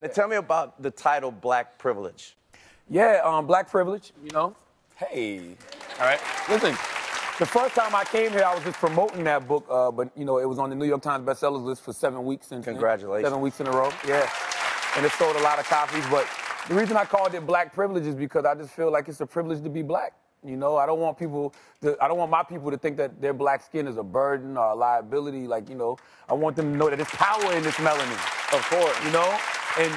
Now tell me about the title Black Privilege. Yeah, Black Privilege, you know. Hey. All right. Listen, the first time I came here, I was just promoting that book, but, you know, it was on the New York Times bestsellers list for 7 weeks. Congratulations. 7 weeks in a row, yeah. And it sold a lot of copies, but the reason I called it Black Privilege is because I just feel like it's a privilege to be black. You know, I don't want my people to think that their black skin is a burden or a liability. Like, you know, I want them to know that there's power in this melanin. Of course. You know? And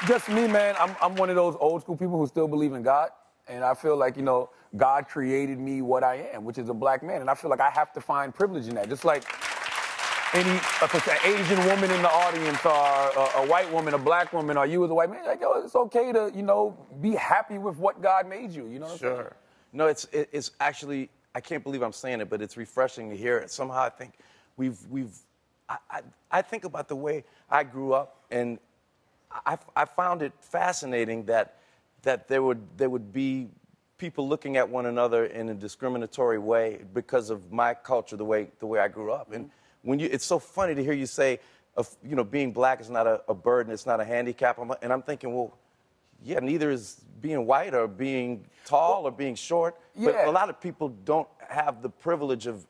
just me, man, I'm one of those old school people who still believe in God. And I feel like, you know, God created me what I am, which is a black man. And I feel like I have to find privilege in that. Just like if it's an Asian woman in the audience or a white woman, a black woman, or you as a white man, like, yo, it's okay to, you know, be happy with what God made you, you know what I'm saying? Sure. No, it's actually, I can't believe I'm saying it, but it's refreshing to hear it. Somehow I think I think about the way I grew up, and I found it fascinating that there would be people looking at one another in a discriminatory way because of my culture, the way I grew up. And it's so funny to hear you say, you know, being black is not a burden, it's not a handicap. And I'm thinking, well, yeah, neither is being white or being tall or being short. Yeah. But a lot of people don't have the privilege of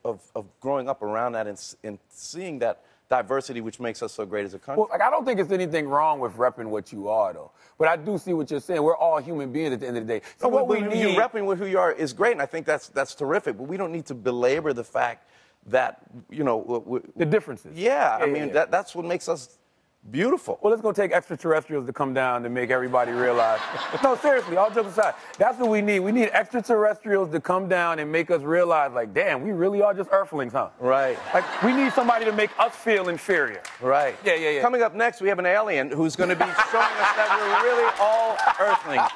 growing up around that and seeing that diversity, which makes us so great as a country. Well, like, I don't think it's anything wrong with repping what you are, though. But I do see what you're saying. We're all human beings at the end of the day. So what we need... You repping with who you are is great, and I think that's terrific. But we don't need to belabor the fact that, you know... the differences. Yeah, I mean, that's what makes us beautiful. Well, let's go take extraterrestrials to come down to make everybody realize. No, seriously, all jokes aside, that's what we need. We need extraterrestrials to come down and make us realize, like, damn, we really are just earthlings, huh? Right. Like, we need somebody to make us feel inferior. Right. Yeah. Coming up next, we have an alien who's going to be showing us that we're really all earthlings.